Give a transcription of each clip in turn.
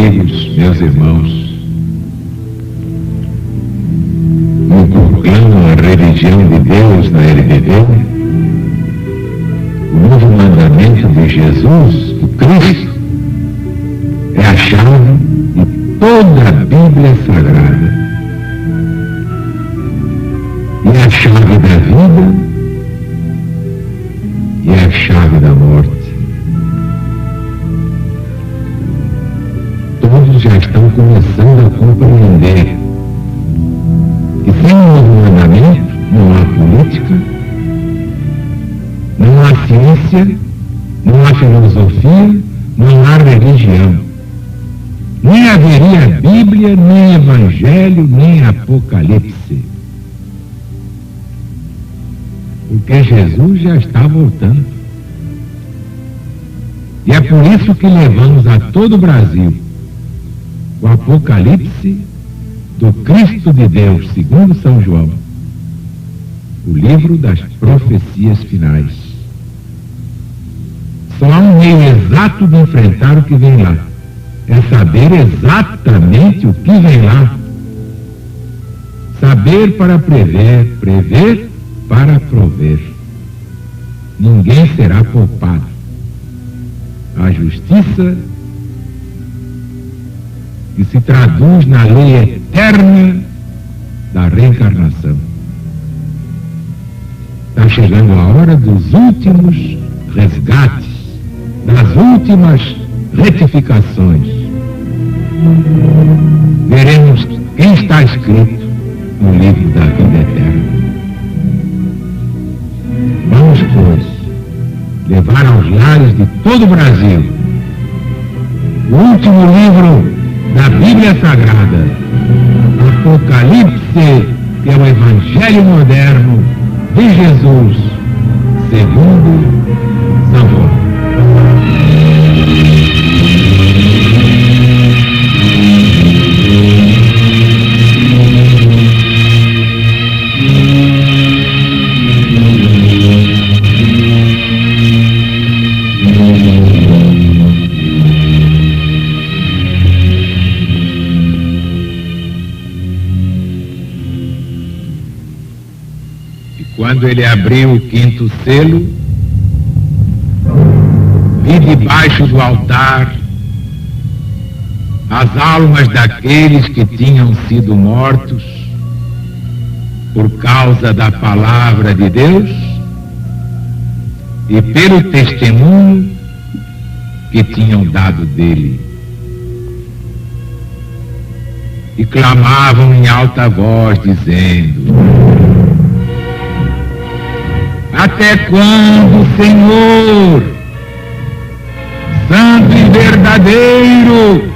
amigos, meus irmãos, no proclamo a religião de Deus na LBV, o novo mandamento de Jesus, o Cristo, é a chave de toda a Bíblia Sagrada. E é a chave da vida e é a chave da morte. Todos já estão começando a compreender que sem o novo mandamento não há política, não há ciência, não há filosofia, não há religião. Nem haveria Bíblia, nem Evangelho, nem Apocalipse. Porque Jesus já está voltando. E é por isso que levamos a todo o Brasil o Apocalipse do Cristo de Deus, segundo São João, o livro das profecias finais. Só há um meio exato de enfrentar o que vem lá. É saber exatamente o que vem lá. Saber para prever, prever para prover. Ninguém será poupado. A justiça, que se traduz na lei eterna da reencarnação. Está chegando a hora dos últimos resgates, das últimas retificações. Veremos quem está escrito no livro da vida eterna. Vamos, pois, levar aos lares de todo o Brasil o último livro da Bíblia Sagrada, Apocalipse, que é o Evangelho moderno de Jesus, segundo São João. Quando ele abriu o quinto selo, vi debaixo do altar as almas daqueles que tinham sido mortos por causa da palavra de Deus e pelo testemunho que tinham dado dele. E clamavam em alta voz, dizendo: até quando, Senhor, santo e verdadeiro,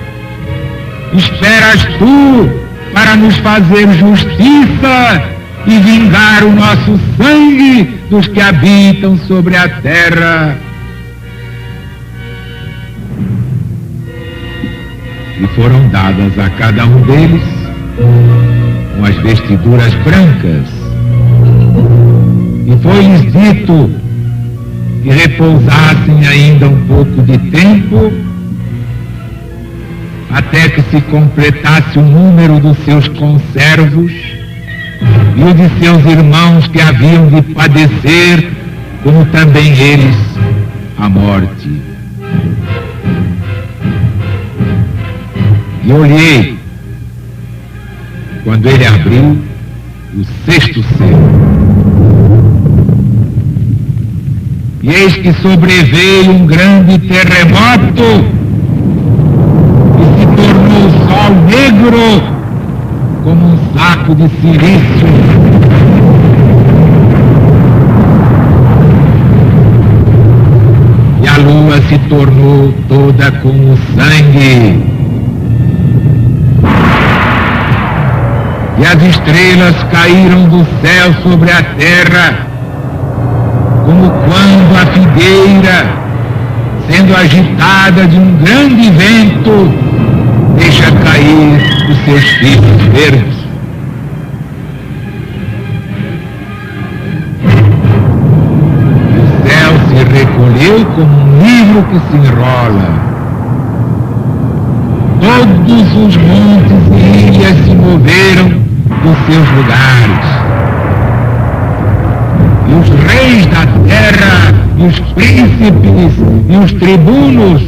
esperas tu para nos fazer justiça e vingar o nosso sangue dos que habitam sobre a terra? E foram dadas a cada um deles umas vestiduras brancas. E foi-lhes dito que repousassem ainda um pouco de tempo, até que se completasse o número dos seus conservos e o de seus irmãos que haviam de padecer, como também eles, a morte. E olhei, quando ele abriu o sexto selo. E eis que sobreveio um grande terremoto e se tornou o sol negro como um saco de silício. E a lua se tornou toda como sangue. E as estrelas caíram do céu sobre a terra, como quando a figueira, sendo agitada de um grande vento, deixa cair os seus figos verdes. E o céu se recolheu como um livro que se enrola. todos os montes e ilhas se moveram dos seus lugares. E os reis da terra, e os príncipes, e os tribunos,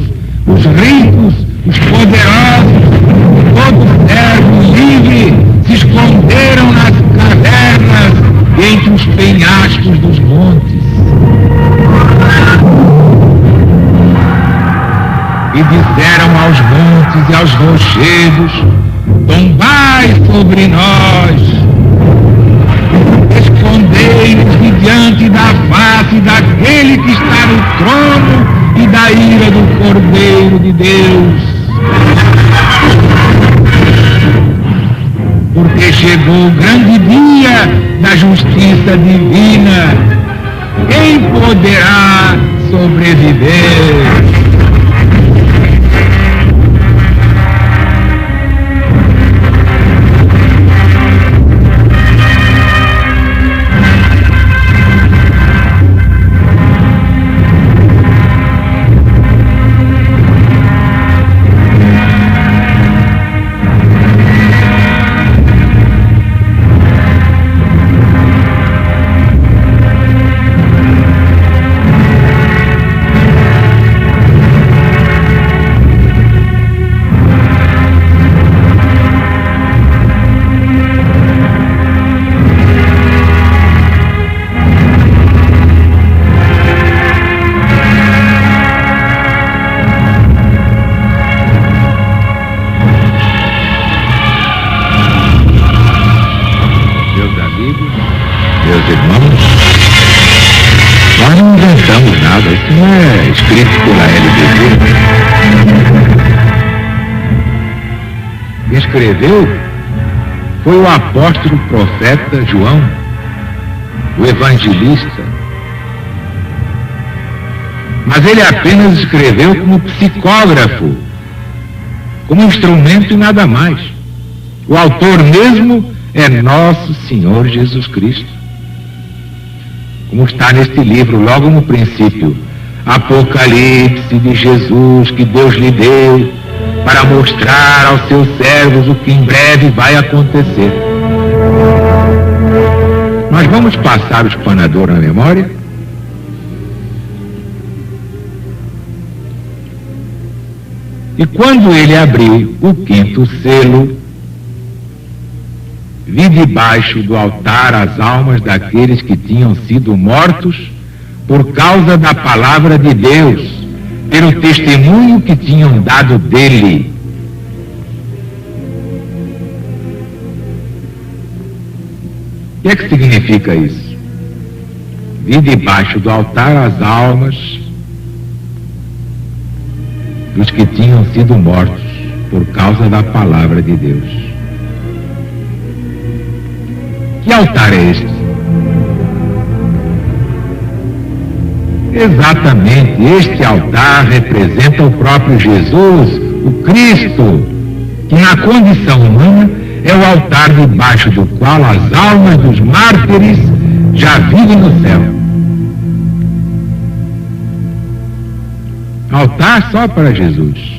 os ricos, os poderosos, todo servo livre, se esconderam nas cavernas e entre os penhascos dos montes. E disseram aos montes e aos rochedos: tombai sobre nós, escondei-nos diante da face daquele que está no trono e da ira do Cordeiro de Deus. Porque chegou o grande dia da justiça divina. Quem poderá sobreviver? Meus irmãos, nós não inventamos nada, isso não é escrito pela LBV. Quem escreveu foi o apóstolo profeta João, o evangelista. Mas ele apenas escreveu como psicógrafo, como instrumento e nada mais. O autor mesmo é nosso Senhor Jesus Cristo. Como está neste livro, logo no princípio, Apocalipse de Jesus que Deus lhe deu para mostrar aos seus servos o que em breve vai acontecer. Nós vamos passar o espanador na memória. E quando ele abriu o quinto selo, vi debaixo do altar as almas daqueles que tinham sido mortos por causa da palavra de Deus, pelo testemunho que tinham dado dele. O que é que significa isso? Vi debaixo do altar as almas dos que tinham sido mortos por causa da palavra de Deus. Que altar é este? Exatamente, este altar representa o próprio Jesus, o Cristo, que na condição humana é o altar debaixo do qual as almas dos mártires já vivem no céu. Altar só para Jesus.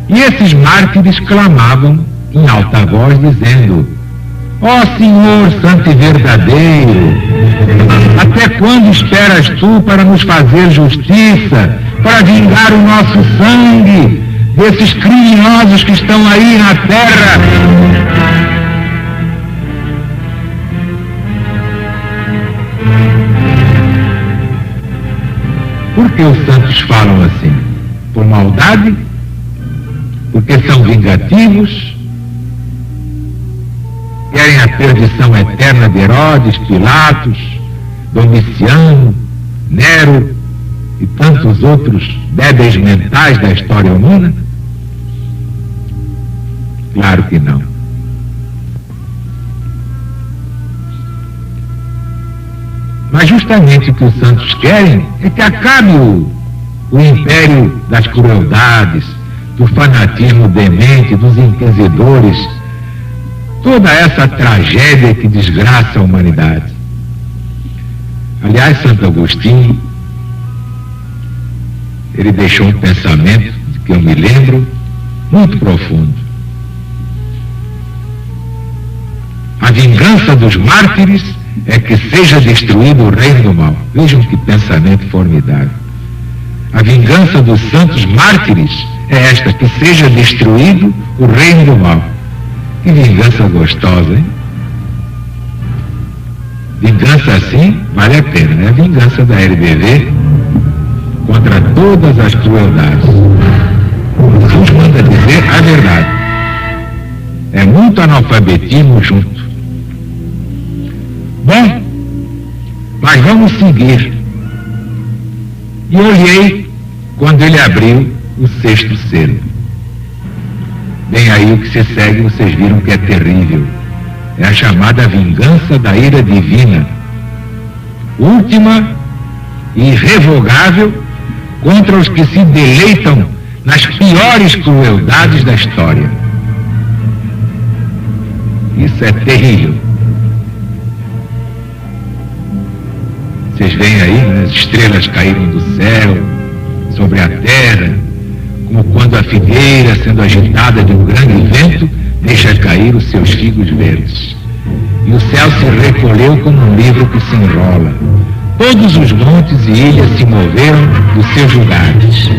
E esses mártires clamavam em alta voz, dizendo: ó Senhor santo e verdadeiro, até quando esperas tu para nos fazer justiça, para vingar o nosso sangue desses criminosos que estão aí na terra? Por que os santos falam assim? Por maldade? Porque são vingativos? Querem a perdição eterna de Herodes, Pilatos, Domiciano, Nero e tantos outros débeis mentais da história humana? Claro que não. Mas justamente o que os santos querem é que acabe o império das crueldades, do fanatismo demente, dos inquisidores, toda essa tragédia que desgraça a humanidade. Aliás, Santo Agostinho, ele deixou um pensamento que eu me lembro muito profundo. A vingança dos mártires é que seja destruído o reino do mal. Vejam que pensamento formidável. A vingança dos santos mártires é esta, que seja destruído o reino do mal. Que vingança gostosa, hein? Vingança assim vale a pena, né? A vingança da LBV contra todas as crueldades. Jesus manda dizer a verdade. É muito analfabetismo junto. Bom, mas vamos seguir. E olhei quando ele abriu o 6º selo. Bem aí o que se segue, vocês viram que é terrível. É a chamada vingança da ira divina, última e irrevogável contra os que se deleitam nas piores crueldades da história. Isso é terrível. Vocês veem aí, né, as estrelas caíram do céu sobre a terra, como quando a figueira, sendo agitada de um grande vento, deixa cair os seus figos verdes. E o céu se recolheu como um livro que se enrola. Todos os montes e ilhas se moveram dos seus lugares.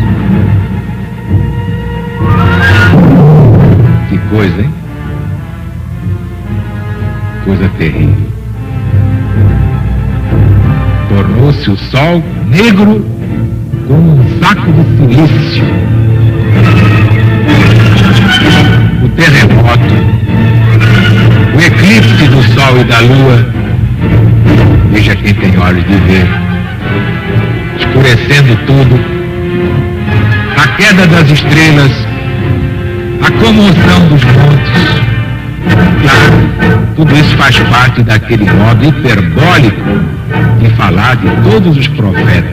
Que coisa, hein? Coisa terrível. Tornou-se o sol negro como um saco de silício. O terremoto, o eclipse do sol e da lua, veja quem tem olhos de ver, escurecendo tudo, a queda das estrelas, a comoção dos montes. Claro, tudo isso faz parte daquele modo hiperbólico de falar de todos os profetas.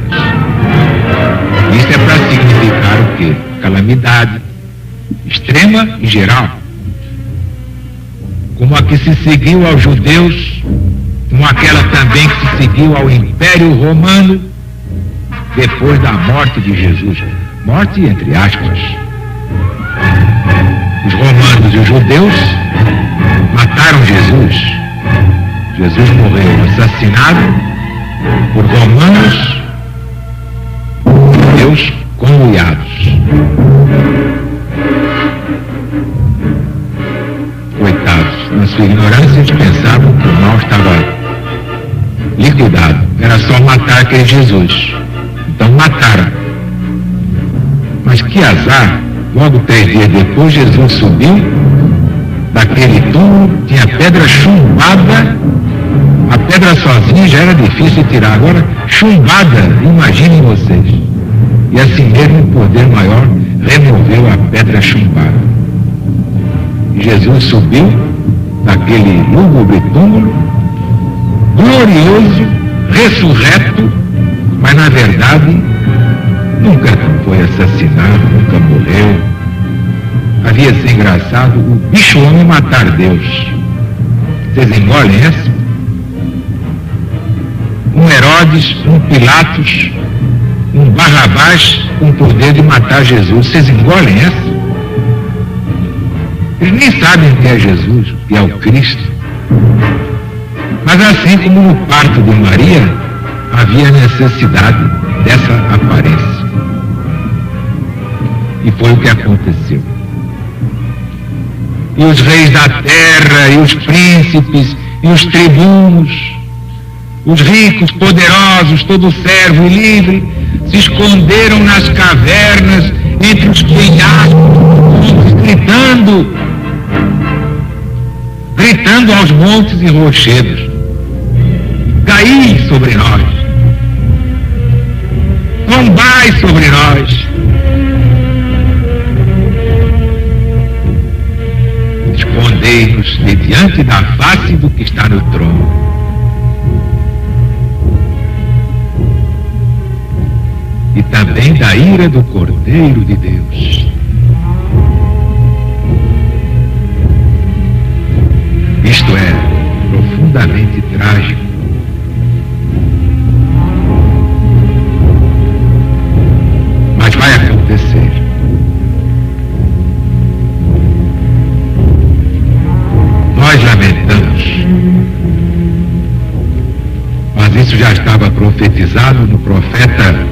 Isso é para significar o quê? Calamidade extrema e geral, como a que se seguiu aos judeus, como aquela também que se seguiu ao Império Romano depois da morte de Jesus. Morte entre aspas. Os romanos e os judeus mataram Jesus. Jesus morreu assassinado por romanos, judeus conluiados. Coitados, na sua ignorância eles pensavam que o mal estava liquidado, era só matar aquele Jesus. Então mataram. Mas que azar, logo 3 dias depois Jesus subiu daquele túmulo, tinha pedra chumbada, a pedra sozinha já era difícil de tirar, agora chumbada, imaginem vocês. E assim mesmo o poder maior removeu a pedra chumbada. Jesus subiu daquele lúgubre túmulo, glorioso, ressurreto, mas na verdade nunca foi assassinado, nunca morreu. Havia sido engraçado o bicho-homem matar Deus. Vocês engolem essa? Um Herodes, um Pilatos, um Barrabás com o poder de matar Jesus. Vocês engolem essa? Eles nem sabem o que é Jesus, o que é o Cristo. Mas assim como no parto de Maria, havia necessidade dessa aparência. E foi o que aconteceu. E os reis da terra, e os príncipes, e os tribunos, os ricos, poderosos, todo servo e livre, se esconderam nas cavernas, entre os penhascos, gritando aos montes e rochedos: caí sobre nós, tombai sobre nós. Escondei-nos de diante da face do que está no trono. E também da ira do Cordeiro de Deus. Isto é profundamente trágico. localizado no profeta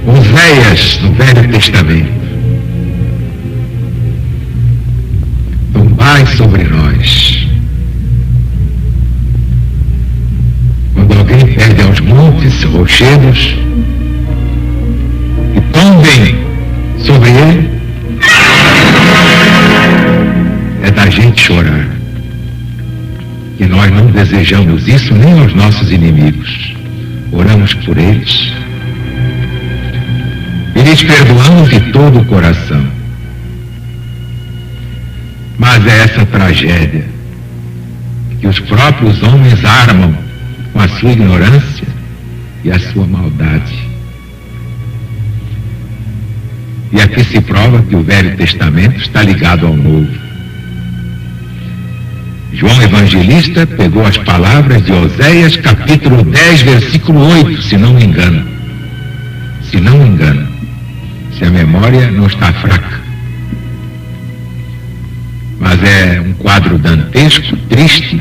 Oséias, no Velho Testamento. Tombai sobre nós. Quando alguém perde aos montes, rochedos, e tombem sobre ele, é da gente chorar. E nós não desejamos isso nem aos nossos inimigos. Oramos por eles e lhes perdoamos de todo o coração. Mas é essa tragédia que os próprios homens armam com a sua ignorância e a sua maldade. E aqui se prova que o Velho Testamento está ligado ao Novo. João Evangelista pegou as palavras de Oséias, capítulo 10, versículo 8, se não me engano. Se não me engano. Se a memória não está fraca. Mas é um quadro dantesco, triste,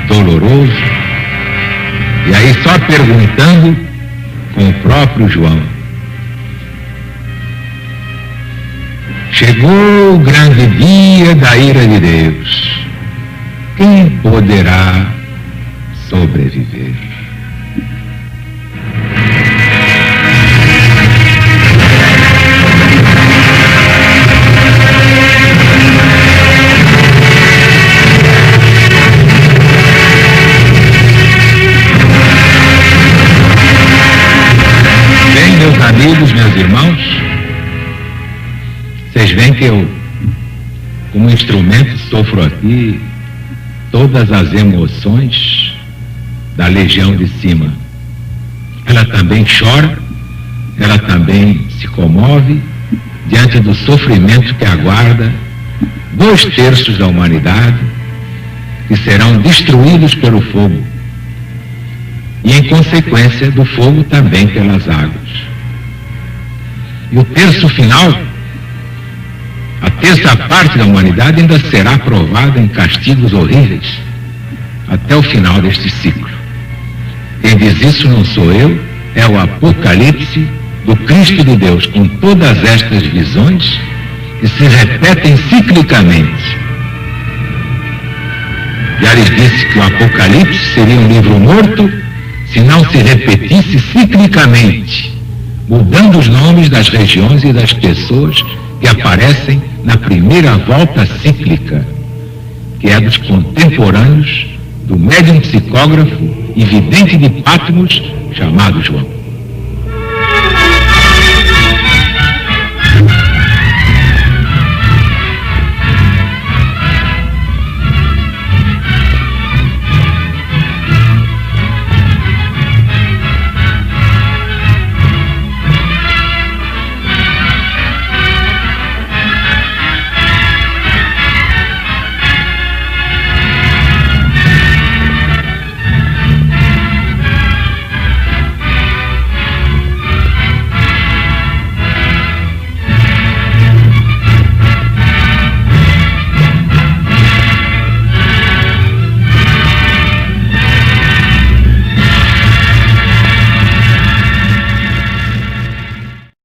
doloroso. E aí só perguntando com o próprio João. Chegou o grande dia da ira de Deus. Quem poderá sobreviver? Bem, meus amigos, meus irmãos, vocês veem que eu, como instrumento, sofro aqui todas as emoções da legião de cima. Ela também chora, ela também se comove diante do sofrimento que aguarda 2/3 da humanidade, que serão destruídos pelo fogo e, em consequência do fogo, também pelas águas. E o terço final, a terça parte da humanidade, ainda será provada em castigos horríveis até o final deste ciclo. Quem diz isso não sou eu, é o Apocalipse do Cristo de Deus, com todas estas visões que se repetem ciclicamente. Já lhes disse que o Apocalipse seria um livro morto se não se repetisse ciclicamente, mudando os nomes das regiões e das pessoas que aparecem na primeira volta cíclica, que é dos contemporâneos do médium psicógrafo e vidente de Patmos, chamado João.